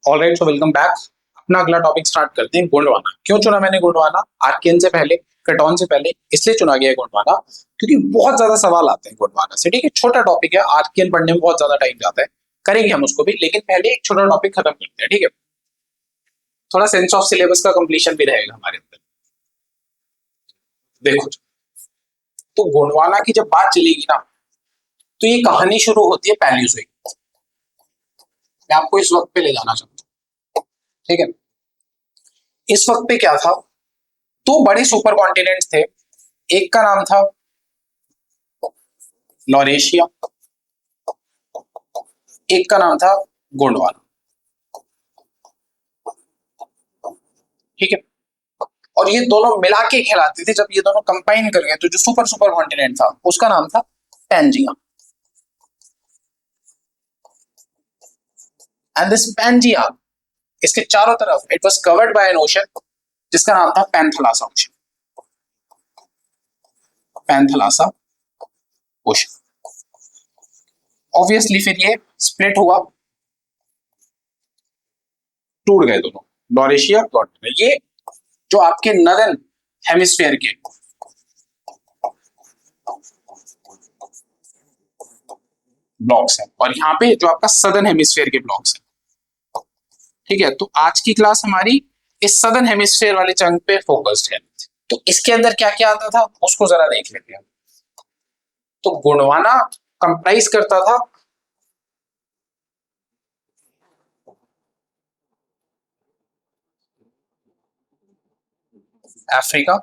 Alright, so welcome back. अपना अगला topic start करते हैं, गोंडवाना। क्यों चुना मैंने गोंडवाना? आर्कियन से पहले, केटॉन से पहले इसलिए चुना गया है गोंडवाना क्योंकि बहुत ज्यादा सवाल आते हैं गोंडवाना से। ठीक है, छोटा टॉपिक है, आर्कियन पढ़ने में बहुत ज्यादा टाइम जाता है, करेंगे हम उसको भी, लेकिन पहले एक छोटा टॉपिक खत्म करते हैं। ठीक है, थोड़ा सेंस ऑफ सिलेबस का कंप्लीशन भी रहेगा हमारे अंदर। देखो, तो गोंडवाना की जब बात चलेगी ना, तो ये कहानी शुरू होती है पैलियोज़ोइक। मैं आपको इस वक्त पे ले जाना चाहता हूँ। ठीक है, इस वक्त पे क्या था, दो बड़े सुपर कॉन्टिनेंट्स थे। एक का नाम था लॉरेशिया, एक का नाम था गोंडवाना। ठीक है, और ये दोनों मिला के कहलाते थे। जब ये दोनों कंबाइन कर गए तो जो सुपर सुपर कॉन्टिनेंट था उसका नाम था पैंजिया। एंड दिस पैंजिया, इसके चारों तरफ it was covered by N ocean जिसका नाम था Panthalassa ocean. Panthalassa ocean. Obviously फिर ये स्प्लिट हुआ, टूट गए दोनों, लॉरेशिया कॉन्टिनेंट। ये जो आपके नदर्न हेमिस्फीयर के ब्लॉक्स हैं और यहाँ पे जो आपका सदर्न हेमिस्फीयर के ब्लॉक्स हैं। ठीक है, तो आज की क्लास हमारी इस सदर्न हेमिस्फीयर वाले चंक पे फोकस्ड है। तो इसके अंदर क्या क्या आता था उसको जरा देख लेते हैं। तो गोंडवाना कंप्राइज करता था अफ्रीका,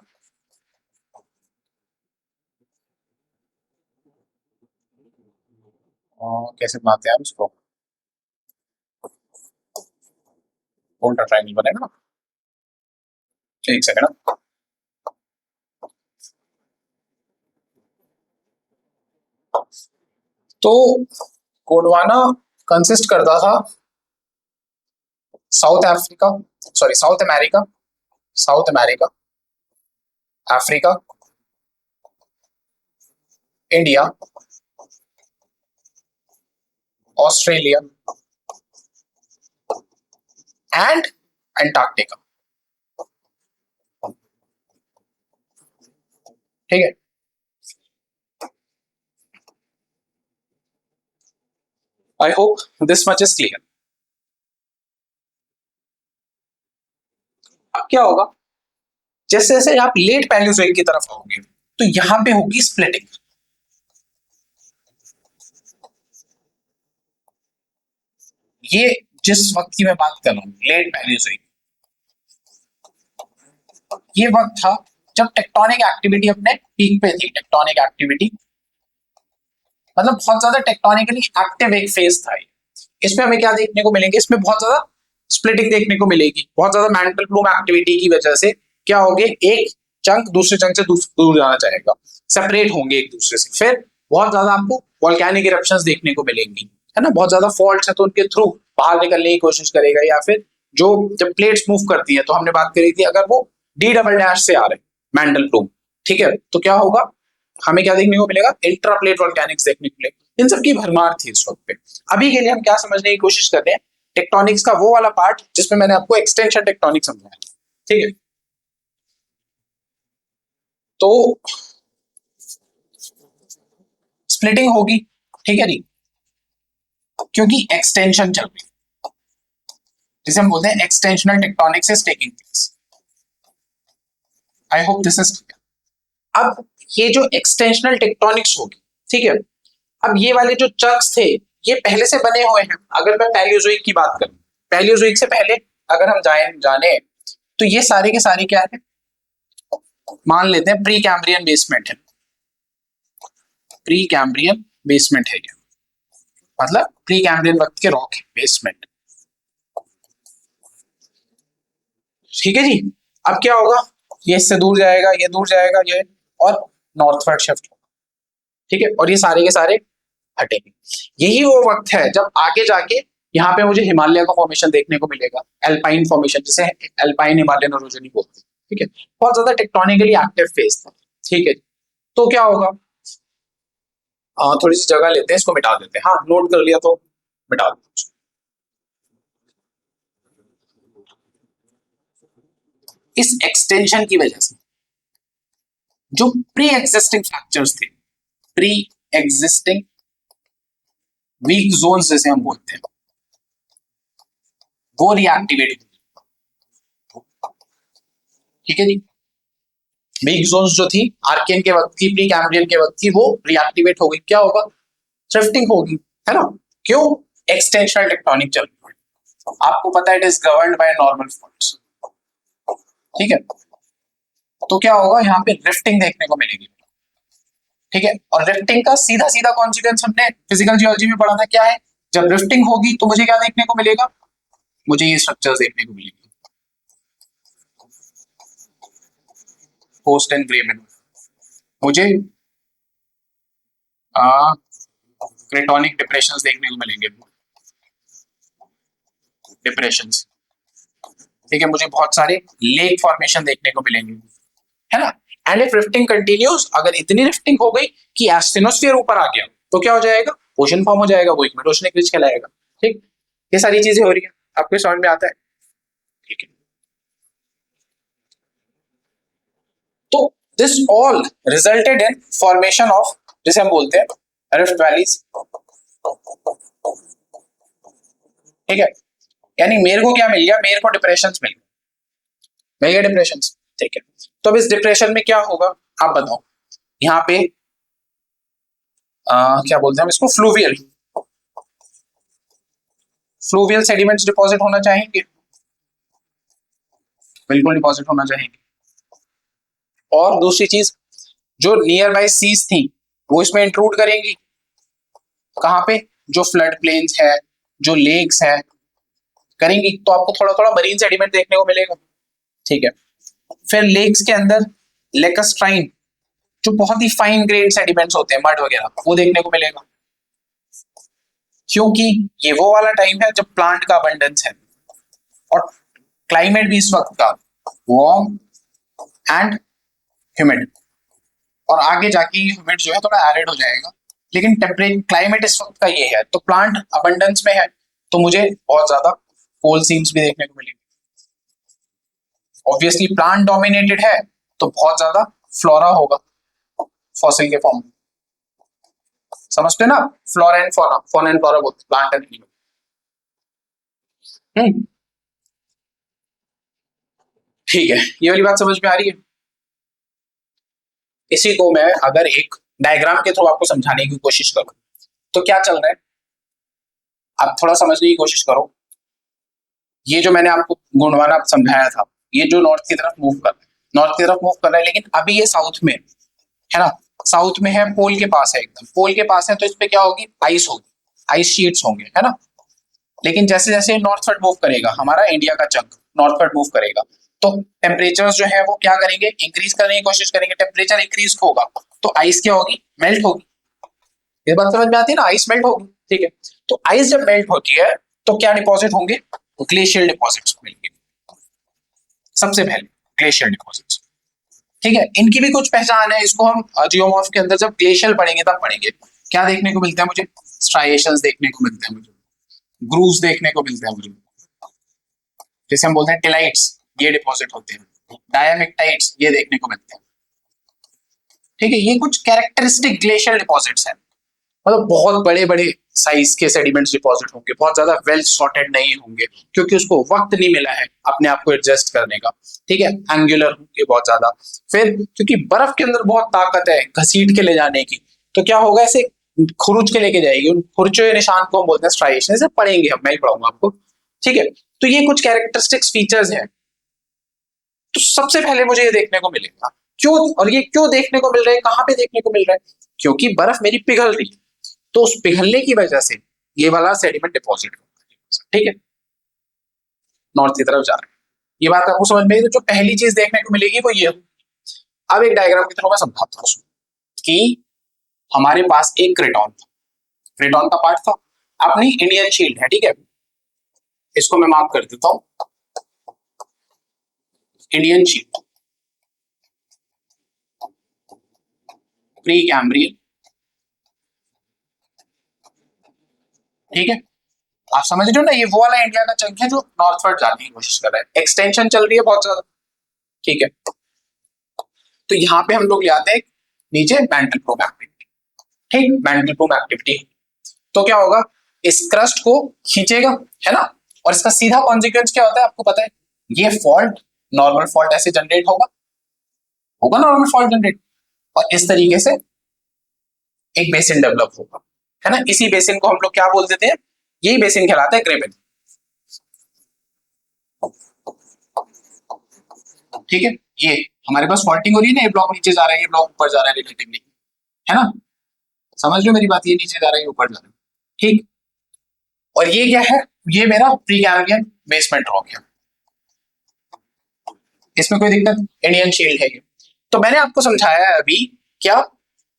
कैसे बनाते हैं उसको, गोल्डन ट्रायंगल बनेगा ना। एक सेकंड, तो गोंडवाना कंसिस्ट करता था south Africa, sorry south America, south America, Africa, India, Australia and Antarctica. ठीक है, आई hope this much is clear. अब क्या होगा, जैसे जैसे आप लेट पैलियोजोइक की तरफ आओगे तो यहां पे होगी स्प्लिटिंग। ये जिस वक्त की मैं बात कर रहा हूँ, लेट पैलियोजोइक, ये वक्त था जब टेक्टोनिक एक्टिविटी अपने पीक पे थी। टेक्टोनिक एक्टिविटी मतलब बहुत ज्यादा टेक्टोनिकली एक्टिव एक फेज था। इसमें हमें क्या देखने को मिलेंगे, इसमें बहुत ज्यादा स्प्लिटिंग देखने को मिलेगी। बहुत ज्यादा मैंटल प्लूम एक्टिविटी की वजह से क्या होगे, एक चंक दूसरे चंक से दूर जाना चाहेगा, सेपरेट होंगे एक दूसरे से। फिर बहुत ज्यादा आपको वॉल्केनिक इरप्शंस देखने को मिलेंगी, है ना। बहुत ज्यादा फॉल्ट्स है तो उनके थ्रू बाहर निकलने की कोशिश करेगा, या फिर जो जब प्लेट्स मूव करती है, तो हमने बात करी थी अगर वो डी डबल डैश से आ रहे मैंटल प्लूम, ठीक है, तो क्या होगा, हमें क्या देखने को मिलेगा, इंट्राप्लेट वॉल्केनिक्स देखने को मिलेगा। इन सब की भरमार थी इस वक्त पे। अभी के लिए हम क्या समझने की कोशिश कर रहे हैं, टेक्टोनिक्स का वो वाला पार्ट जिसमें मैंने आपको एक्सटेंशन टेक्टोनिक्स समझाया। ठीक है, तो स्प्लिटिंग होगी, ठीक है जी, क्योंकि एक्सटेंशन चल रही है, जिसे हम बोलते हैं extensional tectonics is taking place. I hope this is clear. अब ये जो एक्सटेंशनल टेक्टोनिक्स होगी, ठीक है, अब ये वाले जो चंक्स थे ये पहले से बने हुए हैं। अगर मैं पैलियोजोइक की बात करूं, पैलियोजोइक से पहले अगर हम जाने तो ये सारे के सारे क्या है, मान लेते हैं प्री कैम्ब्रियन बेसमेंट है। प्री कैम्ब्रियन बेसमेंट है ये, मतलब प्री कैम्ब्रियन वक्त के रॉक है, बेसमेंट। ठीक है जी, अब क्या होगा, ये इससे दूर जाएगा, ये दूर जाएगा, ये और नॉर्थवर्ड शिफ्ट होगा। ठीक है, और ये सारे के सारे हटेंगे। यही वो वक्त है जब आगे जाके यहाँ पे मुझे हिमालय का फॉर्मेशन देखने को मिलेगा, एल्पाइन फॉर्मेशन, जिसे एल्पाइन हिमालयन इरोजन बोलते हैं। ठीक है, बहुत ज्यादा टेक्टोनिकली एक्टिव फेज था। ठीक है, तो क्या होगा, थोड़ी सी जगह लेते हैं, इसको मिटा देते हैं। हाँ, नोट कर लिया तो मिटा देते हैं। इस एक्सटेंशन की वजह से जो प्री एग्जिस्टिंग फ्रैक्चर्स थे, प्री एग्जिस्टिंग वीक जोन्स जैसे हम बोलते हैं, वो रिएक्टिवेट, ठीक है जी। वीक जोन्स जो थी आर्कियन के वक्त की, प्री कैम्ब्रियन के वक्त की, वो रिएक्टिवेट हो गई। क्या होगा? शिफ्टिंग होगी, है ना? क्यों? एक्सटेंशनल टेक्टोनिक चल रही है। आपको पता है it is governed by normal faults, ठीक है। तो क्या होगा? यहाँ पे रिफ्टिंग देखने को मिलेगी, ठीक है। और रिफ्टिंग का सीधा सीधा कॉन्सिक्वेंस हमने फिजिकल जियोलॉजी में पढ़ा था, क्या है? जब रिफ्टिंग होगी तो मुझे क्या देखने को मिलेगा? मुझे ये स्ट्रक्चर्स देखने को मिलेंगे, पोस्ट एंड ग्रेवन। मुझे क्रेटोनिक डिप्रेशंस देखने को मिलेंगे, डिप्रेशंस, ठीक है। मुझे बहुत सारे लेक फॉर्मेशन देखने को मिलेंगे, है ना? एंड इफ रिफ्टिंग कंटिन्यूज, अगर इतनी रिफ्टिंग हो गई कि एस्टेनोस्फीयर ऊपर आ गया, तो क्या हो जाएगा? ओशन फॉर्म हो जाएगा, वो एक मिड ओशनिक रिज कहलाएगा, ठीक। ये सारी चीजें हो रही है, आपको समझ में आता है? ठीक है। तो this all resulted in formation of, जिसे हम बोलते हैं रिफ्ट वैलीज, ठीक है। यानी मेरे को क्या मिल गया? मेरे को डिप्रेशंस मिल गया, डिप्रेशंस, ठीक है। तो अब इस डिप्रेशन में क्या होगा, आप बताओ। यहाँ पे क्या बोलते हैं हम इसको? फ्लूवियल, फ्लूवियल सेडिमेंट्स डिपॉजिट होना चाहेंगे, बिल्कुल डिपॉजिट होना चाहेंगे। और दूसरी चीज, जो नियर बाय सीज थी वो इसमें इंक्लूड करेंगी। कहाँ पे? जो फ्लड प्लेन्स है, जो लेक्स है, करेंगी। तो आपको थोड़ा थोड़ा मरीन सेडिमेंट देखने को मिलेगा, ठीक है। फिर लेक्स के अंदर लेकस्ट्राइन, जो बहुत ही फाइन ग्रेन सेडिमेंट्स होते हैं, मड वगैरह, वो देखने को मिलेगा। क्योंकि ये वो वाला टाइम है जब प्लांट का अबंडेंस है, और क्लाइमेट भी इस वक्त का वार्म एंड ह्यूमिड, और आगे जाके ह्यूमिड जो है थोड़ा एरिड हो जाएगा, लेकिन टेम्परेचर क्लाइमेट इस वक्त का ये है, तो प्लांट अबंडेंस में है, तो मुझे बहुत ज्यादा कोल सीम्स भी देखने को मिलेंगे। ऑब्वियसली प्लांट डोमिनेटेड है तो बहुत ज्यादा फ्लोरा होगा फॉसिल के फॉर्म में, समझते ना? Flora and fauna, fauna and flora बोलते प्लांट एंड एनिमल। ठीक है, ये वाली बात समझ में आ रही है? इसी को मैं अगर एक डायग्राम के थ्रू आपको समझाने की कोशिश करूं, तो क्या चल रहा है, आप थोड़ा समझने की कोशिश करो। ये जो मैंने आपको गुणवाना समझाया था, ये जो नॉर्थ की तरफ मूव कर रहा है, नॉर्थ की तरफ मूव कर रहा है, लेकिन अभी ये साउथ में है ना, साउथ में है, पोल के पास है, एकदम पोल के पास है, तो इस पे क्या होगी? आइस होगी, आइस शीट्स होंगे, है ना। लेकिन जैसे जैसे नॉर्थवर्ड मूव करेगा, हमारा इंडिया का चंक नॉर्थवर्ड मूव करेगा, तो टेम्परेचर्स जो है वो क्या करेंगे? इंक्रीज करने की कोशिश करेंगे। टेम्परेचर इंक्रीज होगा तो आइस क्या होगी? मेल्ट होगी। ये बात समझ में आती है ना? आइस मेल्ट होगी, ठीक है। तो आइस जब मेल्ट होती है तो क्या डिपॉजिट होंगे? ग्लेशियल डिपॉजिट्स मिलेंगे सबसे पहले, ग्लेशियल डिपॉजिट्स, ठीक है। इनकी भी कुछ पहचान है, इसको हम जियोमॉर्फ के अंदर जब ग्लेशियल पढ़ेंगे तब पढ़ेंगे। क्या देखने को मिलता है मुझे? स्ट्राइएशंस देखने को मिलते हैं मुझे, ग्रूव्स देखने को मिलते हैं मुझे, जैसे हम बोलते हैं टिलाइट्स, ये डिपॉजिट होते हैं, डायमेक्टाइट्स ये देखने को मिलते हैं, ठीक है। ये कुछ कैरेक्टरिस्टिक ग्लेशियल डिपॉजिट्स हैं, मतलब बहुत बड़े बड़े साइज के सेडिमेंट्स डिपॉजिट होंगे, बहुत ज्यादा वेल सॉर्टेड नहीं होंगे, क्योंकि उसको वक्त नहीं मिला है अपने आप को एडजस्ट करने का, ठीक है। एंगुलर होंगे बहुत ज्यादा। फिर क्योंकि बर्फ के अंदर बहुत ताकत है घसीट के ले जाने की, तो क्या होगा? ऐसे खुरुच के लेके जाएगी, उन खुरचो निशान को हम बोलते हैं स्ट्राइएशन, ऐसे पढ़ेंगे हम, मैं ही पढ़ाऊंगा आपको, ठीक है। तो ये कुछ कैरेक्टरिस्टिक्स फीचर्स हैं। तो सबसे पहले मुझे ये देखने को मिलेगा, क्यों? और ये क्यों देखने को मिल रहा है, कहां पे देखने को मिल रहा है? क्योंकि बर्फ मेरी पिघल रही, तो उस पिघलने की वजह से ये वाला सेडिमेंट डिपॉजिट होगा, ठीक है, नॉर्थ की तरफ जा रहा है। ये बात आपको समझ में आई? तो जो पहली चीज देखने को मिलेगी वो ये। अब एक डायग्राम की तरह मैं समझाता हूँ कि हमारे पास एक क्रेटॉन था, क्रेटॉन का पार्ट था, अपनी इंडियन शील्ड है, ठीक है। इसको मैं मार्क कर देता हूं, इंडियन शील्ड, प्री कैम्ब्रियन, ठीक है। आप समझ रहे हो ना, ये वो वाला इंडिया का चंक है जो नॉर्थवर्ड जाने की कोशिश कर रहा है, एक्सटेंशन चल रही है बहुत ज्यादा। ठीक है, तो यहाँ पे हम लोग ले आते हैं नीचे मैंटल प्रूफ एक्टिविटी। ठीक, मैंटल प्रूफ एक्टिविटी तो क्या होगा, इस क्रस्ट को खींचेगा, है ना, और इसका सीधा कॉन्सिक्वेंस क्या होता है आपको पता है, ये फॉल्ट, नॉर्मल फॉल्ट ऐसे जनरेट होगा, होगा नॉर्मल फॉल्ट जनरेट, और इस तरीके से एक बेसिन डेवलप होगा, है ना। इसी बेसिन को हम लोग क्या बोल देते हैं, यही बेसिन कहलाता है ग्रेबन। ठीक है, ये हमारे पास फॉल्टिंग हो रही है ना, ये ब्लॉक नीचे जा रहा है, ये ब्लॉक ऊपर जा रहा है रिलेटिवली, है ना, समझ लो मेरी बात, ये नीचे जा रहा है, ये ऊपर जा रहा है। ठीक, और ये क्या है, ये मेरा प्री कैम्ब्रियन बेसमेंट रॉक है, इसमें कोई दिक्कत, इंडियन शील्ड है ये। तो मैंने आपको समझाया है अभी क्या,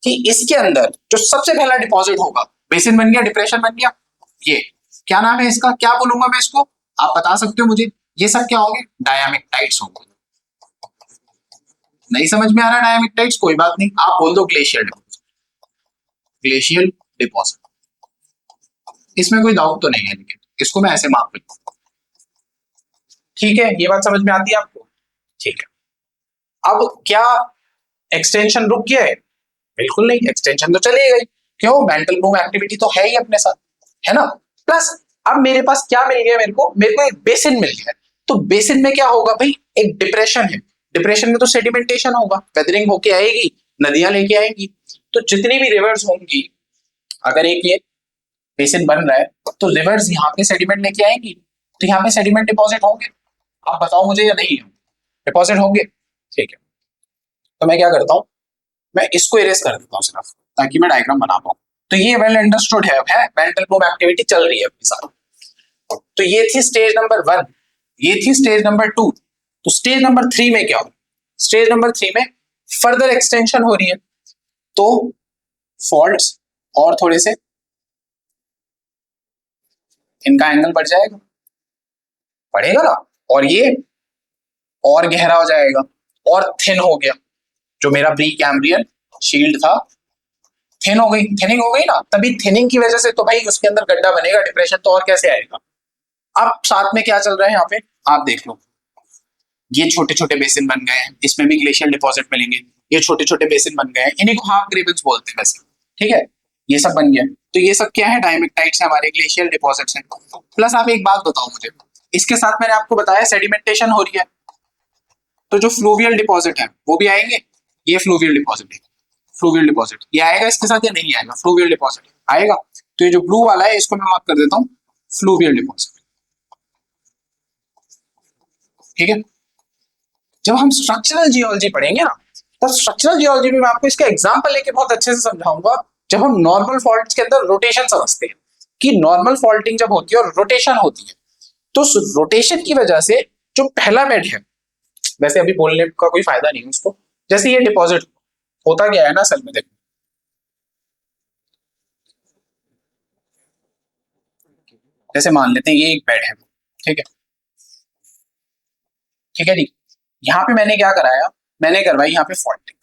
कि इसके अंदर जो सबसे पहला डिपॉजिट होगा, बेसिन बन गया, डिप्रेशन बन गया, ये क्या नाम है इसका, क्या बोलूंगा मैं इसको, आप बता सकते हो मुझे, ये सब क्या होंगे, डायमेक्टाइट्स होंगे। नहीं समझ में आ रहा डायमेक्टाइट्स, कोई बात नहीं, आप बोल दो ग्लेशियल डिपॉजिट, ग्लेशियल डिपॉजिट, इसमें कोई डाउट तो नहीं है, लेकिन इसको मैं ऐसे माप लूंगा। ठीक है, ये बात समझ में आती है आपको। ठीक है, अब क्या एक्सटेंशन रुक गया है, बिल्कुल नहीं, एक्सटेंशन तो चली गई, क्यों, मेंटल बूम एक्टिविटी तो है ही अपने साथ, है ना। प्लस अब मेरे पास क्या मिल गया, मेरे को एक बेसिन मिल गया, तो बेसिन में क्या होगा भाई, एक डिप्रेशन है, डिप्रेशन में तो सेडिमेंटेशन होगा, वेदरिंग होके आएगी, नदियां लेके आएंगी, तो जितनी भी रिवर्स होंगी, अगर एक ये बेसिन बन रहा है तो रिवर्स यहाँ पे सेडिमेंट लेके आएंगी, तो यहाँ पे सेडिमेंट डिपॉजिट होंगे, आप बताओ मुझे, या नहीं डिपॉजिट होंगे। ठीक है, तो मैं क्या करता हूँ, मैं इसको इरेज कर देता हूँ सिर्फ, ताकि मैं डायग्राम बना पाऊँ। तो ये वेल अंडरस्टूड है मेंटल बूम एक्टिविटी चल रही है अपने साथ। तो ये थी स्टेज नंबर 1, ये थी स्टेज नंबर 2। तो स्टेज नंबर 3 में क्या हो, स्टेज नंबर 3 में फर्दर एक्सटेंशन हो रही है, तो फॉल्ट्स और थोड़े से इनका एंगल बढ़ जाएगा, बढ़ेगा ना, और ये और गहरा हो जाएगा, और थिन हो गया, जो मेरा प्री कैम्ब्रियन शील्ड था, थिन हो गई, थिनिंग हो गई ना, तभी थिनिंग की वजह से तो भाई उसके अंदर गड्ढा बनेगा, डिप्रेशन तो और कैसे आएगा। अब साथ में क्या चल रहा है यहाँ पे, आप देख लो, ये छोटे छोटे बेसिन बन गए हैं, इसमें भी ग्लेशियल डिपॉजिट मिलेंगे, ये छोटे छोटे बेसिन बन गए हैं, इन्हीं को हाफ ग्रेवल्स बोलते हैं वैसे। ठीक है, ये सब बन गया, तो ये सब क्या है, डायमेक्टाइट्स है, हमारे ग्लेशियल डिपॉजिट्स हैं। प्लस आप एक बात बताओ मुझे, इसके साथ मैंने आपको बताया सेडिमेंटेशन हो रही है, तो जो फ्लूवियल डिपॉजिट है वो भी आएंगे, ये फ्लूवियल डिपॉजिट है, फ्लूवियल डिपॉजिट ये आएगा इसके साथ या नहीं आएगा, फ्लूवियल डिपॉजिट आएगा, तो ये जो ब्लू वाला है इसको मैं मार्क कर देता हूँ फ्लूवियल डिपॉजिट। ठीक है, जब हम स्ट्रक्चरल जियोलॉजी पढ़ेंगे ना, तो स्ट्रक्चरल जियोलॉजी में मैं आपको इसका एग्जांपल लेके बहुत अच्छे से समझाऊंगा, जब हम नॉर्मल फॉल्ट्स के अंदर रोटेशन समझते हैं, कि नॉर्मल फॉल्टिंग जब होती है और रोटेशन होती है, तो रोटेशन की वजह से जो पहला बेड है, वैसे अभी बोलने का कोई फायदा नहीं है उसको, जैसे ये डिपॉजिट होता गया है ना असल में, देखो जैसे मान लेते हैं ये एक बेड है, ठीक है, ठीक है जी, यहाँ पे मैंने क्या कराया, मैंने करवाई यहाँ पे फॉल्टिंग,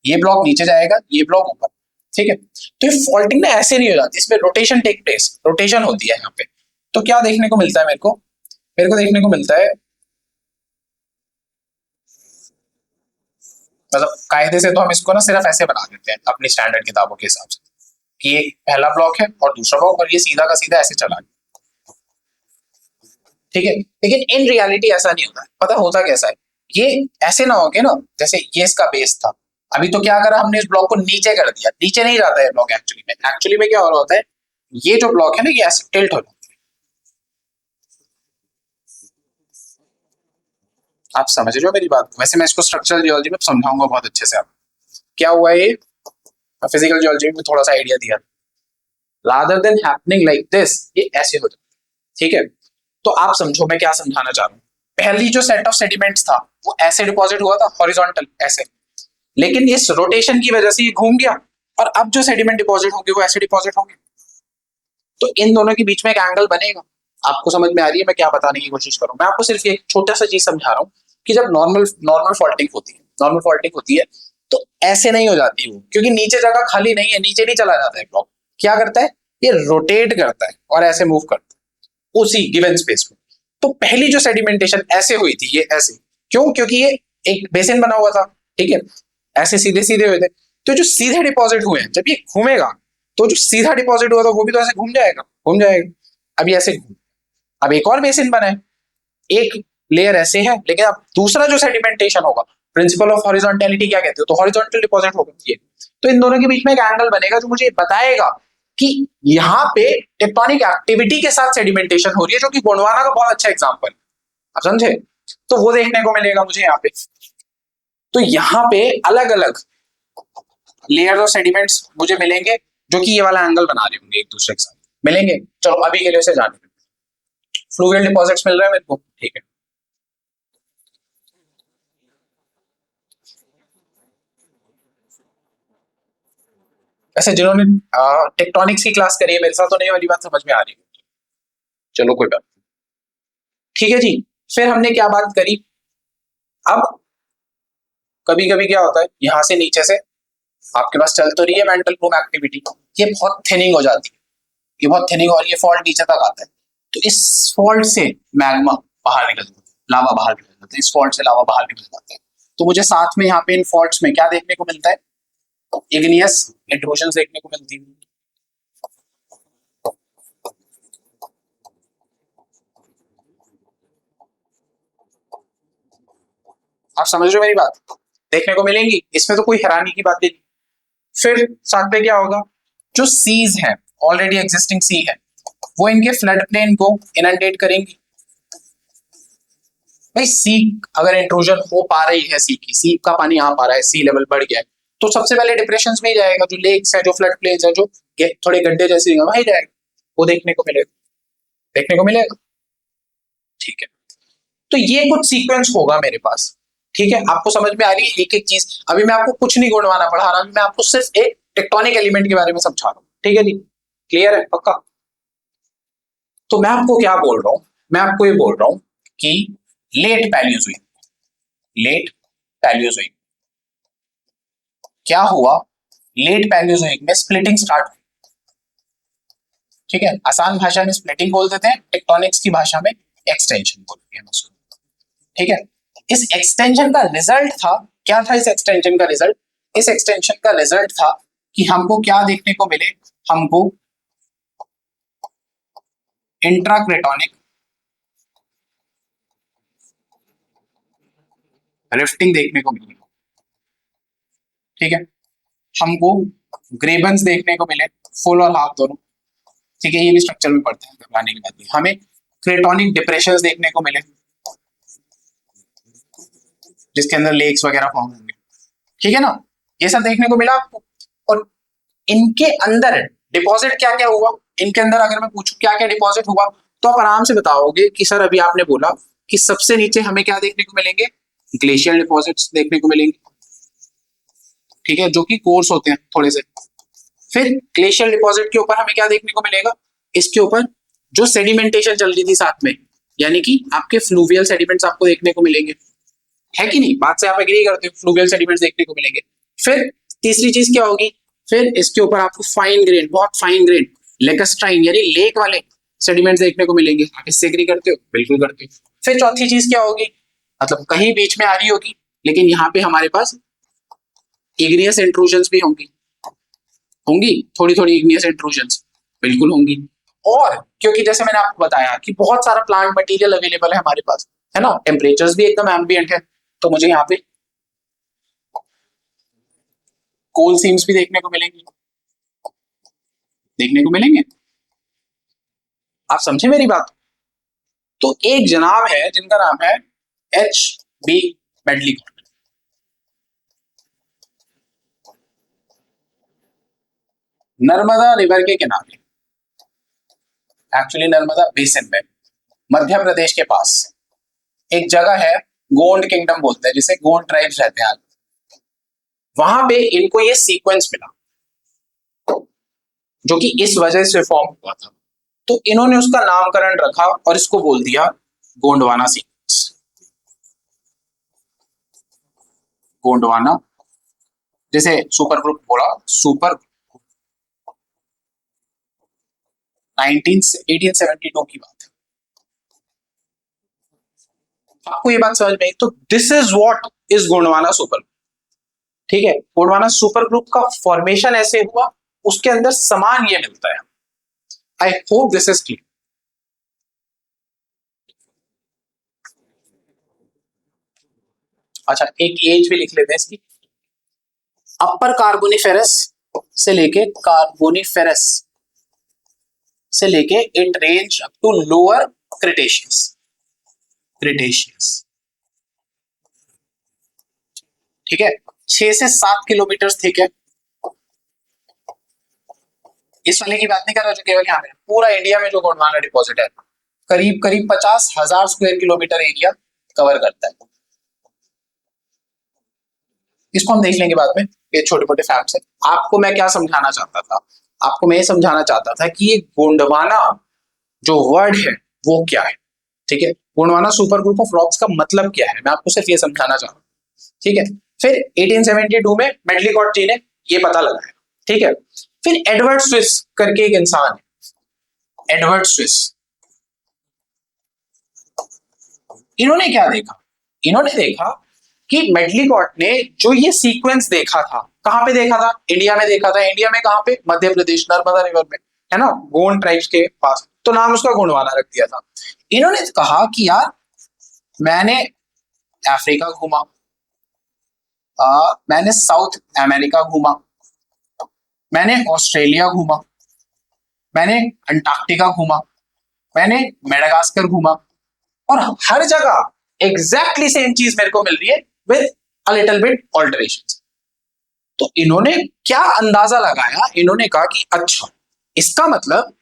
ये ब्लॉक नीचे जाएगा, ये ब्लॉक ऊपर। ठीक है, तो ये फॉल्टिंग ना ऐसे नहीं हो जाती, इसमें रोटेशन टेक प्लेस, रोटेशन होती है यहाँ पे। तो क्या देखने को मिलता है मेरे को देखने को मिलता है, मतलब कायदे से तो हम इसको ना सिर्फ ऐसे बना देते हैं अपनी स्टैंडर्ड किताबों के हिसाब से, कि एक पहला ब्लॉक है और दूसरा ब्लॉक, और ये सीधा का सीधा ऐसे चला गया। ठीक है, लेकिन इन रियलिटी ऐसा नहीं होता है, पता होता कैसा है, ये ऐसे ना हो के ना, जैसे ये इसका बेस था, अभी तो क्या करा हमने, इस ब्लॉक को नीचे कर दिया, नीचे नहीं जाता है ब्लॉक एक्चुअली में क्या हो रहा होता है, ये जो ब्लॉक है ना ये ऐसे टिल्ट हो जाता है। आप समझ रहे हो मेरी बात, वैसे मैं इसको स्ट्रक्चरल जियोलॉजी में समझाऊंगा बहुत अच्छे से। आप क्या हुआ ये, फिजिकल जियोलॉजी में थोड़ा सा आइडिया दिया, rather than happening like this, ये ऐसे हो जाता है। ठीक है, तो आप समझो मैं क्या समझाना चाह रहा हूँ, पहली जो सेट ऑफ सेडिमेंट्स था वो ऐसे डिपॉजिट हुआ था हॉरिजॉन्टल ऐसे, लेकिन इस रोटेशन की वजह से ये घूम गया, और अब जो सेडिमेंट डिपॉजिट होंगे वो ऐसे डिपॉजिट होंगे, तो इन दोनों के बीच में एक एंगल बनेगा। आपको समझ में आ रही है मैं क्या बताने की कोशिश करूँ, मैं आपको सिर्फ एक छोटा सा चीज समझा रहा हूँ, कि जब नॉर्मल नॉर्मल फॉल्टिंग होती है, नॉर्मल फॉल्टिंग होती है, तो ऐसे नहीं हो जाती वो, क्योंकि नीचे जगह खाली नहीं है, नीचे नहीं चला जाता है ब्लॉक, क्या करता है ये रोटेट करता है और ऐसे मूव करता है। उसी गिवन स्पेस में। तो पहली जो सेडिमेंटेशन ऐसे हुई थी, ये ऐसे क्यों? क्योंकि ये एक बेसिन बना हुआ था, ठीक है, ऐसे सीधे सीधे हुए थे। तो जो सीधे डिपॉजिट हुए हैं, जब ये घूमेगा तो जो सीधा डिपॉजिट हुआ था वो भी तो ऐसे घूम जाएगा, घूम जाएगा। अब ये ऐसे घूम, अब एक और बेसिन बना है, एक लेयर ऐसे है, लेकिन अब दूसरा जो सेडिमेंटेशन होगा, प्रिंसिपल ऑफ हॉरिजॉन्टैलिटी क्या कहते हो, तो हॉरिजॉन्टल डिपॉजिट होगा ये। तो इन दोनों के बीच में एक एंगल बनेगा जो मुझे बताएगा कि यहाँ पे टेक्टोनिक एक्टिविटी के साथ सेडिमेंटेशन हो रही है, जो कि गोंडवाना का बहुत अच्छा एग्जांपल है, आप समझे? तो वो देखने को मिलेगा मुझे यहाँ पे। तो यहाँ पे अलग अलग लेयर ऑफ सेडिमेंट्स मुझे मिलेंगे, जो कि ये वाला एंगल बना रहे होंगे एक दूसरे के साथ मिलेंगे। चलो अभी के लिए उसे जाने दो। फ्लूवियल डिपॉजिट्स मिल रहे हैं मेरे को, ठीक है। ऐसे जिन्होंने टेक्टोनिक्स की क्लास करी है मेरे साथ, तो नहीं वाली बात समझ में आ रही है। चलो कोई बात, ठीक है जी। फिर हमने क्या बात करी, अब कभी कभी क्या होता है, यहां से नीचे से आपके पास चल तो रही है मेंटल प्रूफ एक्टिविटी, ये बहुत थिनिंग हो जाती है, ये बहुत थिनिंग और ये फॉल्ट नीचे तक आता है। तो इस फॉल्ट से मैग्मा बाहर निकल जाता है, लावा बाहर निकल जाता है, इस फॉल्ट से लावा बाहर निकल जाता है। तो मुझे साथ में यहाँ पे इन फॉल्ट्स में क्या देखने को मिलता है, इग्नियस इंट्रूशन देखने को मिलती है। आप समझ रहे हो मेरी बात? देखने को मिलेंगी, इसमें तो कोई हैरानी की बात नहीं। फिर साथ में क्या होगा, जो सीज है, ऑलरेडी एग्जिस्टिंग सी है, वो इनके फ्लड प्लेन को इनंडेट करेंगी। भाई सी अगर इंट्रूजन हो पा रही है, सी की, सी का पानी आ पा रहा है, सी लेवल बढ़ गया है, तो सबसे पहले डिप्रेशन में ही जाएगा, जो लेक्स है, जो फ्लड प्लेन्स है, जो थोड़े गड्ढे जैसे वहां ही जाएगा, वो देखने को मिलेगा, देखने को मिलेगा, ठीक है। तो ये कुछ सीक्वेंस होगा मेरे पास, ठीक है। आपको समझ में आ रही है एक एक चीज? अभी मैं आपको कुछ नहीं गुणवाना पढ़ा रहा, मैं आपको सिर्फ एक टेक्टोनिक एलिमेंट के बारे में समझा रहा हूँ, ठीक है जी? क्लियर है पक्का? तो मैं आपको क्या बोल रहा हूं, मैं आपको ये बोल रहा हूं कि लेट पैलियोजोइक, लेट पैलियोजोइक क्या हुआ, लेट पैलियोजोइक में स्प्लिटिंग स्टार्ट हुई, ठीक है। आसान भाषा में स्प्लिटिंग बोल देते हैं, टेक्टोनिक्स की भाषा में एक्सटेंशन बोलते हैं उसको, ठीक है। इस एक्सटेंशन का रिजल्ट था, क्या था इस एक्सटेंशन का रिजल्ट? इस एक्सटेंशन का रिजल्ट था कि हमको क्या देखने को मिले, हमको इंट्राक्रेटोनिक रिफ्टिंग देखने को मिली, ठीक है। हमको ग्रेबन्स देखने को मिले, फुल और हाफ दोनों, ठीक है। ये भी स्ट्रक्चर में पढ़ते हैं घबराने की बात नहीं। हमें क्रेटोनिक डिप्रेशंस देखने को मिले, जिसके अंदर लेक्स वगैरह फॉर्म होंगे, ठीक है ना, ये सब देखने को मिला आपको। और इनके अंदर डिपॉजिट क्या क्या हुआ, इनके अंदर अगर मैं पूछूं क्या क्या डिपॉजिट हुआ, तो आप आराम से बताओगे कि सर अभी आपने बोला कि सबसे नीचे हमें क्या देखने को मिलेंगे, ग्लेशियर डिपॉजिट्स देखने को मिलेंगे, ठीक है, जो कि कोर्स होते हैं थोड़े से। फिर ग्लेशियर डिपॉजिट के ऊपर हमें क्या देखने को मिलेगा, इसके ऊपर जो सेडिमेंटेशन चल रही थी साथ में, यानी कि आपके फ्लूवियल सेडिमेंट्स आपको देखने को मिलेंगे, है कि नहीं? बात से आप एग्री करते हो, फ्लूवियल सेडिमेंट्स देखने को मिलेंगे। फिर तीसरी चीज क्या होगी, फिर इसके ऊपर आपको फाइन ग्रेन, बहुत फाइन ग्रेन लेकस्ट्राइन यानी लेक वाले सेडिमेंट्स देखने को मिलेंगे। आप इससे एग्री करते हो? बिल्कुल करते हो। फिर चौथी चीज क्या होगी, मतलब कहीं बीच में आ रही होगी, लेकिन यहाँ पे हमारे पास इग्नियस इंट्रूजन्स भी होंगी, होंगी थोड़ी थोड़ी इग्नियस इंट्रूजन्स, बिल्कुल होंगी। और क्योंकि जैसे मैंने आपको बताया कि बहुत सारा प्लांट मटेरियल अवेलेबल है हमारे पास, है ना, टेम्परेचर्स भी एकदम एम्बिएंट है, तो मुझे यहाँ पे कोल सीम्स भी देखने को मिलेंगे, देखने को मिलेंगे। आप समझे मेरी बात? तो एक जनाब है जिनका नाम है H.B. मेडली, नर्मदा रिवर के किनारे, एक्चुअली नर्मदा बेसिन में, मध्य प्रदेश के पास एक जगह है, गोंड किंगडम बोलते हैं जिसे, गोंड ट्राइब्स रहते हैं, वहां पे इनको ये सीक्वेंस मिला, जो कि इस वजह से फॉर्म हुआ था। तो इन्होंने उसका नामकरण रखा और इसको बोल दिया गोंडवाना सीक्वेंस, गोंडवाना, जैसे सुपर ग्रुप बोला, सुपर 1872 की बात है, आपको ये बात समझ में आई? तो this is what is Gondwana super, ठीक है। गोंडवाना सुपर ग्रुप का फॉर्मेशन ऐसे हुआ, उसके अंदर समान ये मिलता है। आई होप दिस इज क्लियर। अच्छा, एक एज भी लिख लेते हैं इसकी। अपर कार्बोनिफेरस से लेके कार्बोनिफेरस से लेके it range up to lower cretaceous, cretaceous, ठीक है। 6 से 7 किलोमीटर थिक है। इस वाले की बात नहीं कर रहा जो केवल यहाँ पे, पूरा इंडिया में जो गोंडवाना डिपॉजिट है करीब करीब 50,000 स्क्वायर किलोमीटर एरिया कवर करता है। इसको हम देख लेंगे बाद में, ये छोटे मोटे फैक्ट्स है। आपको मैं क्या समझाना चाहता था, आपको मैं ये समझाना चाहता था कि ये गोंडवाना जो वर्ड है वो क्या है, ठीक है। Gondwana super group of rocks का मतलब क्या है, मैं आपको सिर्फ ये समझाना चाह रहा हूँ, ठीक है। फिर 1872 में मेडलीकॉट जी ने ये पता लगाया, ठीक है। फिर एडवर्ड स्विस करके एक इंसान है, एडवर्ड स्विस, इन्होंने क्या देखा, इन्होंने देखा कि मेडलीकॉट ने जो ये सीक्वेंस देखा था, कहां पे देखा था, इंडिया में देखा था। इंडिया में कहां पे, मध्य प्रदेश, नर्मदा रिवर में, है ना, गोंड ट्राइब्स के पास, तो नाम उसका गोंडवाना रख दिया था। इन्होंने कहा कि यार मैंने अफ्रीका घूमा, मैंने साउथ अमेरिका घूमा, मैंने ऑस्ट्रेलिया घूमा, मैंने अंटार्कटिका घूमा, मैंने मेडागास्कर घूमा, और हर जगह एग्जैक्टली सेम चीज मेरे को मिल रही है विद अ लिटिल बिट ऑल्टरेशंस। तो इन्होंने क्या अंदाजा लगाया, इन्होंने कहा कि अच्छा इसका मतलब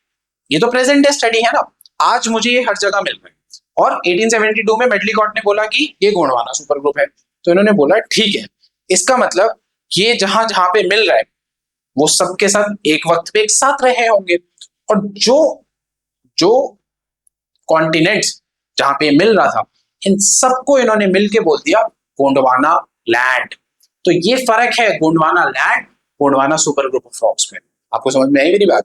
ये तो प्रेजेंट डे स्टडी है ना, आज मुझे ये हर जगह मिल रहा है। और 1872 में मेडलीकॉट ने बोला कि ये गोंडवाना सुपर ग्रुप है, तो इन्होंने बोला ठीक है, इसका मतलब ये जहां जहां पे मिल रहा है वो सबके साथ एक वक्त पे एक साथ रहे होंगे, और जो जो कॉन्टिनेंट्स जहां पे मिल रहा था इन सबको इन्होंने मिलके बोल दिया गोंडवाना लैंड। तो ये फर्क है Gondwana land, Gondwana super group of rocks में। आपको समझ में आई मेरी बात?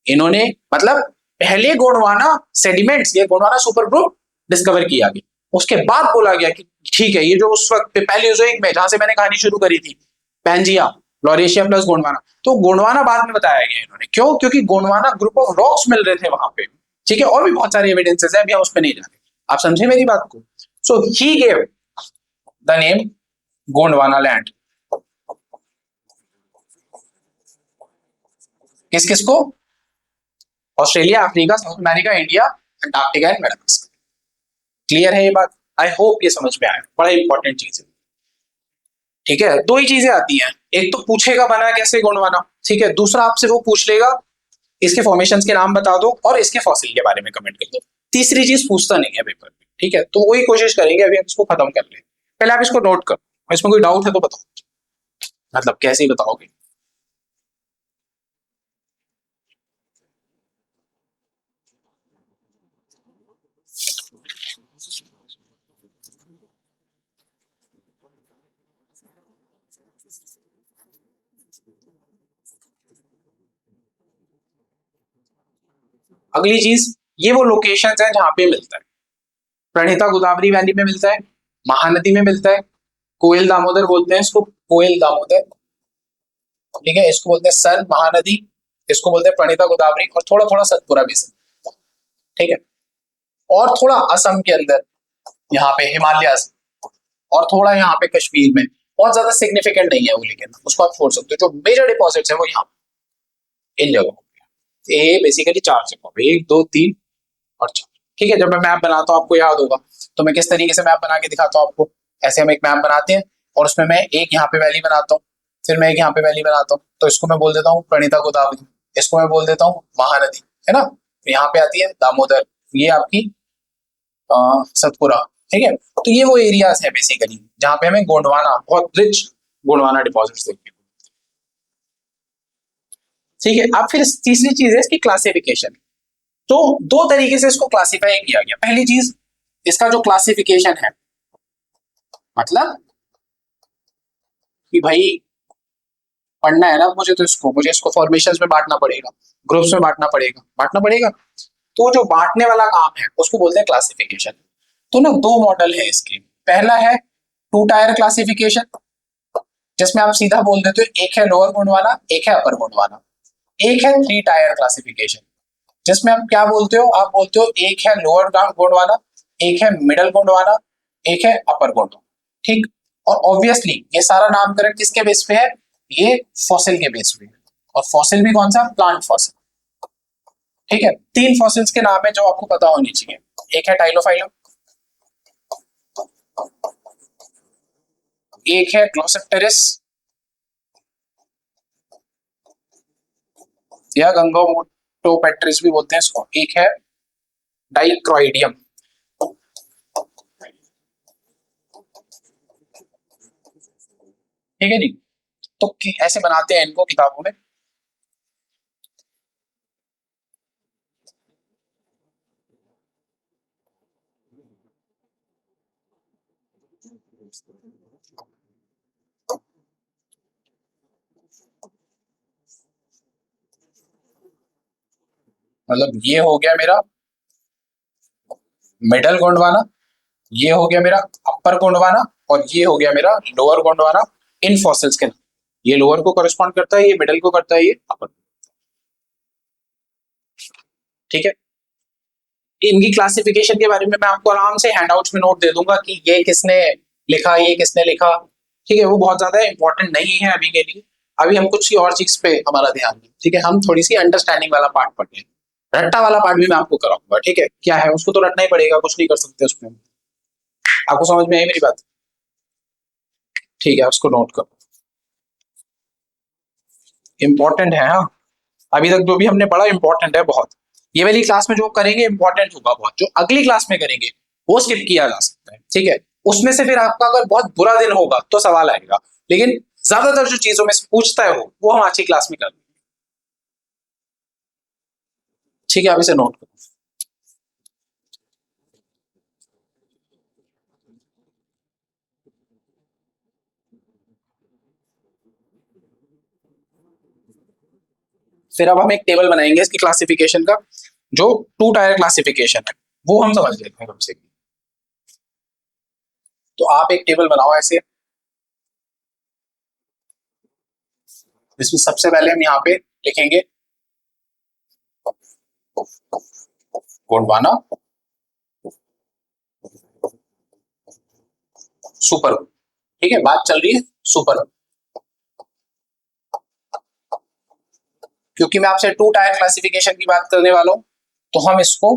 इन्होंने मतलब पहले गोंडवाना सेडिमेंट्स, ये गोंडवाना सुपर ग्रुप डिस्कवर किया गया, उसके बाद बोला गया कि ठीक है, ये जो उस वक्त पैलियोजोइक में जहां से मैंने कहानी शुरू करी थी, पैंजिया, लॉरेशिया प्लस गोंडवाना, तो गोंडवाना बाद में बताया गया इन्होंने, क्यों, क्योंकि गोंडवाना ग्रुप ऑफ रॉक्स मिल रहे थे वहां पे, ठीक है। और भी बहुत सारे एविडेंसेस है, अभी हम उस पर नहीं जा रहे, आप समझे मेरी बात को। So he gave the name Gondwana land. किस किस को, Australia, Africa, South America, India, Antarctica and Madagascar. Clear है ये बात? आई होप ये समझ में आया, बड़ा इंपॉर्टेंट चीज है, ठीक है। दो ही चीजें आती हैं, एक तो पूछेगा बना कैसे गोंडवाना, ठीक है, दूसरा आपसे वो पूछ लेगा इसके फॉर्मेशंस के नाम बता दो और इसके फॉसिल के बारे में कमेंट कर दो। तीसरी चीज पूछता नहीं है पेपर में, ठीक है, तो वही कोशिश करेंगे अभी हम इसको खत्म कर ले। पहले आप इसको नोट करो, इसमें कोई डाउट है तो बताओ, मतलब कैसे ही बताओगे। अगली चीज, ये वो लोकेशंस हैं जहां पे मिलता है। प्रणहिता गोदावरी वैली में मिलता है, महानदी में मिलता है, कोयल दामोदर बोलते हैं इसको, कोयल दामोदर, ठीक है, इसको बोलते हैं सन महानदी, इसको बोलते हैं प्रणहिता गोदावरी, और थोड़ा थोड़ा सतपुरा बेसिन, ठीक है। और थोड़ा असम के अंदर यहाँ पे हिमालय, और थोड़ा यहाँ पे कश्मीर में, बहुत ज्यादा सिग्निफिकेंट नहीं है वो, लेकिन उसको आप छोड़ सकते हो। जो मेजर डिपॉजिट्स है वो यहाँ इन जगहों पे, ये बेसिकली 4 जगहों पे, 1 2 3 और 4, ठीक है। जब मैं मैप बनाता हूँ आपको याद होगा, तो मैं किस तरीके से मैप बना के दिखाता हूँ आपको, ऐसे हम एक मैप बनाते हैं और उसमें मैं एक यहाँ पे वैली बनाता हूँ, फिर मैं एक यहाँ पे वैली बनाता हूँ, तो इसको मैं बोल देता हूँ प्रणीता गोदावरी, इसको मैं बोल देता हूँ महानदी, है ना, यहाँ पे आती है दामोदर, ये आपकी सतपुरा, ठीक है। तो ये वो एरियाज है बेसिकली जहाँ पे हमें गोंडवाना, बहुत रिच गोंडवाना डिपॉजिट्स देखने को, ठीक है। अब फिर तीसरी चीज है इसकी क्लासिफिकेशन। तो दो तरीके से इसको क्लासिफाई किया गया। पहली चीज, इसका जो क्लासिफिकेशन है, मतलब कि भाई पढ़ना है ना मुझे, तो मुझे इसको फॉर्मेशंस में बांटना पड़ेगा, ग्रुप्स में बांटना पड़ेगा, तो जो बांटने वाला काम है उसको बोलते हैं क्लासिफिकेशन। तो ना दो मॉडल है इसके। पहला है टू टायर क्लासिफिकेशन, जिसमें आप सीधा बोल देते हो एक है लोअर गोंडवाना, एक है अपर गोंडवाना। एक है थ्री टायर क्लासिफिकेशन, जिसमें आप क्या बोलते हो, आप बोलते हो एक है लोअर गोंडवाना, एक है मिडल गोंडवाना, एक है अपर गोंडवाना। ठीक। और ऑब्वियसली ये सारा नामकरण किसके बेस पे है, ये फॉसिल के बेस पे है। और फॉसिल भी कौन सा, प्लांट फॉसिल। ठीक है, तीन फॉसिल्स के नाम है जो आपको पता होनी चाहिए। एक है टाइलोफाइलम, एक है ग्लोसिप्टेरिस या गंगोमोटोपेट्रिस भी बोलते हैं इसको, एक है डाइक्रोइडियम। ठीक है जी। तो ऐसे बनाते हैं इनको किताबों में। मतलब ये हो गया मेरा मिडल गोंडवाना, ये हो गया मेरा अपर गोंडवाना, और ये हो गया मेरा लोअर गोंडवाना। इन फॉसिल्स के नाम, ये लोअर को करस्पॉन्ड करता है, ये मिडल को करता है, ये अपर। ठीक है। इनकी क्लासिफिकेशन के बारे में मैं आपको आराम से हैंडआउट्स में नोट दे दूंगा कि ये किसने लिखा, ये किसने लिखा। ठीक है, वो बहुत ज्यादा इंपॉर्टेंट नहीं है अभी के लिए। अभी हम कुछ और चीज पे हमारा ध्यान है। ठीक है, हम थोड़ी सी अंडरस्टैंडिंग वाला पार्ट पढ़ते हैं। रट्टा वाला पार्ट भी मैं आपको कराऊंगा। ठीक है, क्या है उसको तो रटना ही पड़ेगा, कुछ नहीं कर सकते उसमें। आपको समझ में आई मेरी बात? ठीक है, उसको नोट करो, इंपॉर्टेंट है। हाँ, अभी तक जो भी हमने पढ़ा इंपॉर्टेंट है बहुत। ये वाली क्लास में जो करेंगे इंपॉर्टेंट होगा बहुत, जो अगली क्लास में करेंगे वो स्किप किया जा सकता है। ठीक है, उसमें से फिर आपका अगर बहुत बुरा दिन होगा तो सवाल आएगा, लेकिन ज्यादातर जो चीजों में से पूछता है वो हम आज की क्लास में कर लेंगे। ठीक है, आप इसे नोट करो। फिर अब हम एक टेबल बनाएंगे इसकी क्लासिफिकेशन का, जो टू टायर क्लासिफिकेशन है वो हम समझ लेते हैं कम से कम। तो आप एक टेबल बनाओ ऐसे, जिसमें सबसे पहले हम यहाँ पे लिखेंगे गोंडवाना सुपर। ठीक है, बात चल रही है सुपर, क्योंकि मैं आपसे टू टायर क्लासिफिकेशन की बात करने वाला हूं, तो हम इसको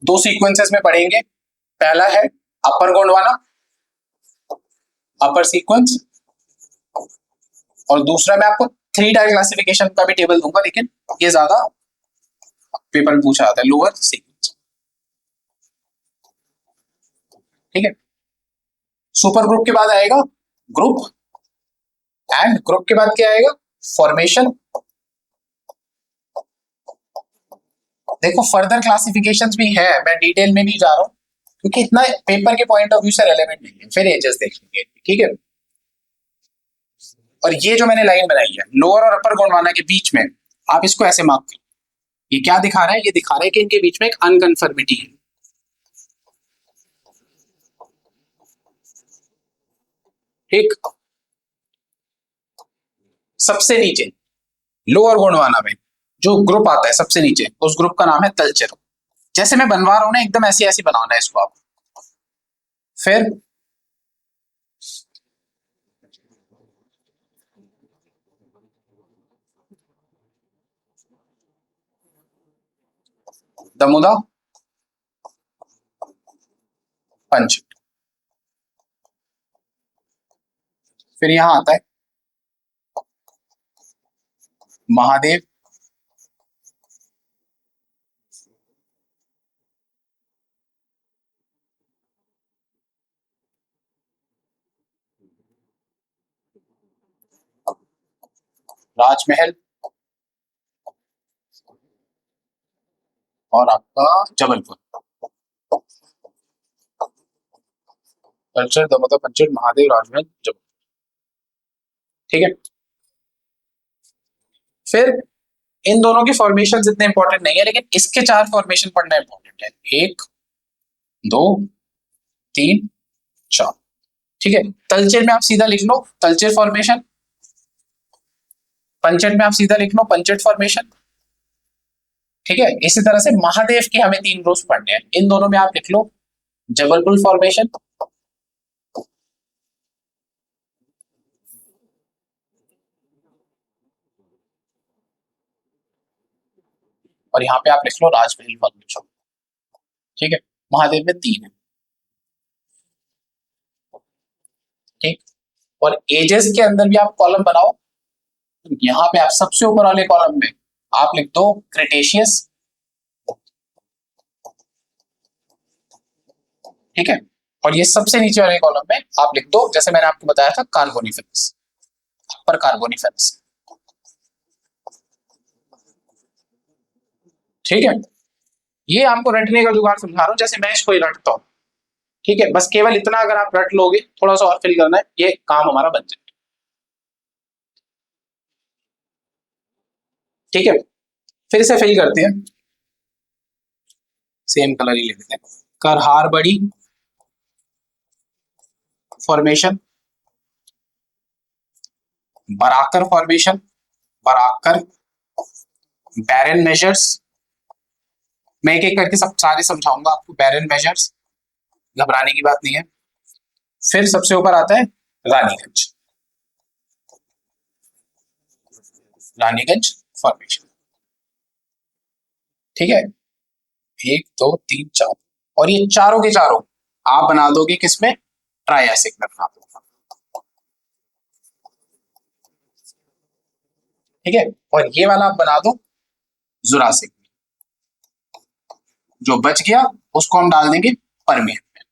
दो सीक्वेंसेस में पढ़ेंगे। पहला है अपर गोंडवाना, अपर सीक्वेंस, और दूसरा मैं आपको थ्री टायर क्लासिफिकेशन का भी टेबल दूंगा, लेकिन ये ज्यादा पेपर में पूछा जाता है, लोअर सीक्वेंस। ठीक है, सुपर ग्रुप के बाद आएगा ग्रुप, एंड ग्रुप के बाद क्या आएगा, फॉर्मेशन। देखो फर्दर क्लासिफिकेशंस भी है, मैं डिटेल में नहीं जा रहा हूं, क्योंकि इतना पेपर के पॉइंट ऑफ व्यू से रेलेवेंट नहीं है, फिर एजेस देख लेंगे। ठीक है, और ये जो मैंने लाइन बनाई है लोअर और अपर गोंडवाना के बीच में, आप इसको ऐसे मार्क करो। ये क्या दिखा रहा है, ये दिखा रहा है कि इनके बीच में एक अनकंफर्मिटी है। ठीक। सबसे नीचे लोअर गोंडवाना में जो ग्रुप आता है सबसे नीचे, उस ग्रुप का नाम है तलचर। जैसे मैं बनवा रहा हूं ना, एकदम ऐसी ऐसी बनाना है इसको आप। फिर दमुदा पंच। फिर यहां आता है महादेव, राजमहल, और आपका जबलपुर। कल्चर, दमोदर, पंचर, महादेव, राजमहल, जबलपुर। ठीक है। फिर इन दोनों की फॉर्मेशन इतने इंपॉर्टेंट नहीं है, लेकिन इसके 4 फॉर्मेशन पढ़ना इंपॉर्टेंट है। 1 2 3 4। ठीक है, तलचेर में आप सीधा लिख लो तलचेर फॉर्मेशन, पंचेट में आप सीधा लिख लो पंचेट फॉर्मेशन। ठीक है, इसी तरह से महादेव के हमें 3 रोज पढ़ने हैं, इन दोनों में आप लिख लो जबलपुर फॉर्मेशन, और यहां पे आप लिख लो राजमहल फॉर्मेशन। ठीक है, महादेव में 3 है। ठीक, और एजेस के अंदर भी आप कॉलम बनाओ, यहां पे आप सबसे ऊपर वाले कॉलम में आप लिख दो क्रिटेशियस। ठीक है, और ये सबसे नीचे वाले कॉलम में आप लिख दो, जैसे मैंने आपको बताया था, कार्बोनिफेरस, अपर कार्बोनिफेरस। ठीक है, ये आपको रटने का जुगाड़ समझा रहा हूं, जैसे मैं इसको ही रटता हूं। ठीक है, बस केवल इतना अगर आप रट लोगे, थोड़ा सा और फिल करना है, ये काम हमारा बन जाए। ठीक है, फिर से फिल करते हैं, सेम कलर ही ले लेते हैं। करहार बड़ी फॉर्मेशन, बराकर फॉर्मेशन, बराकर, बैरन मेजर्स, मैं एक एक करके सब सारे समझाऊंगा आपको, बैरन मेजर्स, घबराने की बात नहीं है। फिर सबसे ऊपर आता है रानीगंज, रानीगंज फॉर्मेशन। ठीक है, 1 2 3 4, और ये चारों के चारों आप बना दोगे किसमें, ट्रायसिक में बना दोगे। ठीक है, और ये वाला आप बना दो जुरासिक, जो बच गया उसको हम डाल देंगे परमियन में।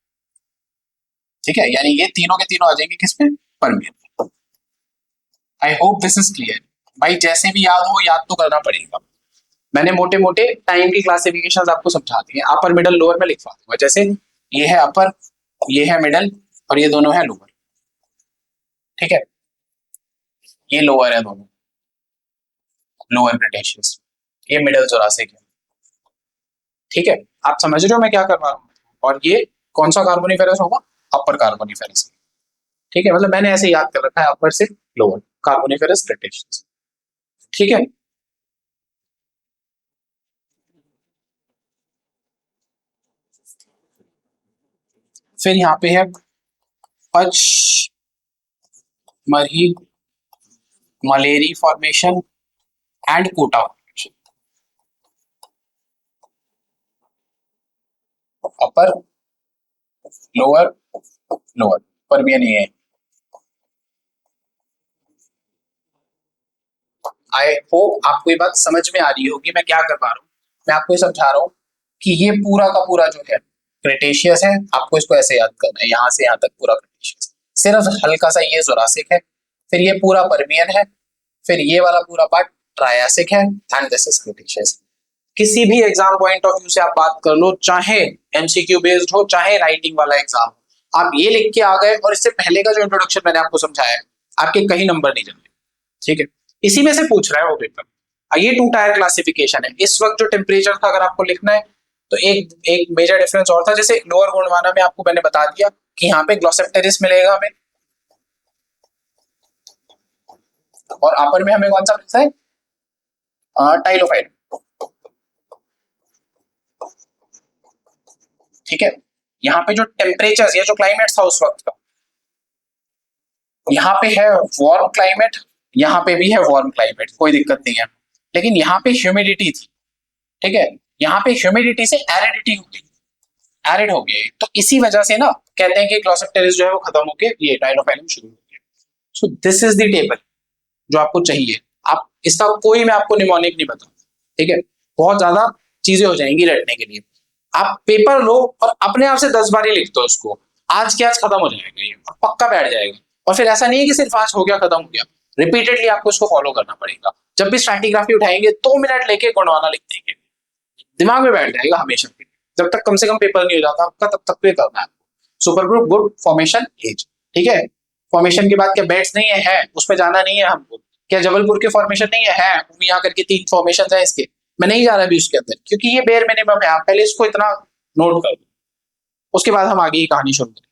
ठीक है, यानी ये तीनों के तीनों आ जाएंगे किसमें, Permian. I hope this is clear. भाई जैसे भी याद हो, याद तो करना पड़ेगा। मैंने मोटे मोटे टाइम की क्लासिफिकेशंस आपको समझा दी है, अपर मिडल लोअर में लिखवा दूंगा, जैसे ये है अपर, ये है मिडल, और ये दोनों है लोअर। ठीक है, ये लोअर है दोनों, लोअर क्रिटेशियस, ये मिडल जोरासिक है। ठीक है, आप समझ रहे हो मैं क्या करवा रहा हूँ, और ये कौन सा कार्बोनिफेरस होगा, अपर कार्बोनिफेरस। ठीक है, मतलब मैंने ऐसे याद कर रखा है, अपर से लोअर कार्बोनिफेरस क्रिटेशियस। ठीक है, फिर यहाँ पे है Pachmarhi Maleri formation and Kota formation. Upper, lower, lower, permian ये है। आई होप आपको ये बात समझ में आ रही होगी मैं क्या कर पा रहा हूँ। मैं आपको ये समझा रहा हूँ कि ये पूरा का पूरा जो है क्रिटेशियस है, आपको इसको ऐसे याद करना है, यहाँ से यहाँ तक पूरा क्रिटेशियस, सिर्फ हल्का सा ये जोरासिक है, फिर ये पूरा परमियन है, फिर ये वाला पूरा पार्ट ट्रायासिक है, एंड दिस इज क्रिटेशियस। किसी भी एग्जाम पॉइंट ऑफ व्यू से आप बात कर लो, चाहे एमसीक्यू बेस्ड हो, चाहे राइटिंग वाला एग्जाम, आप ये लिख के आ गए और इससे पहले का जो इंट्रोडक्शन मैंने आपको समझाया, आपके कहीं नंबर नहीं जाते। ठीक है, इसी में से पूछ रहा है वो पेपर। ये 2 टायर क्लासिफिकेशन है। इस वक्त जो टेम्परेचर था, अगर आपको लिखना है तो एक एक मेजर डिफरेंस और था, जैसे लोअर गोंडवाना में आपको मैंने बता दिया कि यहाँ पे ग्लोसेप्टेरिस मिलेगा हमें, और अपर में हमें कौन सा मिलता है, टाइलोफाइट। ठीक है, यहाँ पे जो टेम्परेचर, ये जो क्लाइमेट था उस वक्त का, यहाँ पे है वार्म क्लाइमेट, यहाँ पे भी है वार्म क्लाइमेट, कोई दिक्कत नहीं है, लेकिन यहाँ पे ह्यूमिडिटी थी। ठीक है, यहाँ पे ह्यूमिडिटी से एरिडिटी हो गई, एरिड हो गई, तो इसी वजह से ना कहते हैं कि ग्लोसेप्टेरिस जो है वो खत्म होके ये टाइलोफाइलम शुरू हो गया। So this is the table जो आपको चाहिए। आप इसका कोई, मैं आपको निमोनिक नहीं बताऊं। ठीक है, बहुत ज्यादा चीजें हो जाएंगी रटने के लिए। आप पेपर लो और अपने आप से 10 बार ही लिख दो उसको, आज के आज खत्म हो जाएगा, ये पक्का बैठ जाएगा। और फिर ऐसा नहीं है कि सिर्फ आज हो गया खत्म हो गया, रिपीटेडली आपको इसको फॉलो करना पड़ेगा। जब भी स्ट्रैटिग्राफी उठाएंगे 2 मिनट लेके गोंडवाना लिख देंगे, दिमाग में बैठ जाएगा हमेशा के लिए। जब तक कम से कम पेपर नहीं हो जाता आपका, तब तक तो ये करना है। Super group good formation age. ठीक है, फॉर्मेशन के बाद क्या बेड्स नहीं है, उसमें जाना नहीं है हमको, क्या जबलपुर के फॉर्मेशन नहीं है यहाँ करके 3 फॉर्मेशन है इसके। मैं नहीं जा रहा अभी उसके अंदर, क्योंकि ये बेयर मिनिमम है। आप पहले इसको इतना नोट कर लो, उसके बाद हम आगे की कहानी शुरू करें।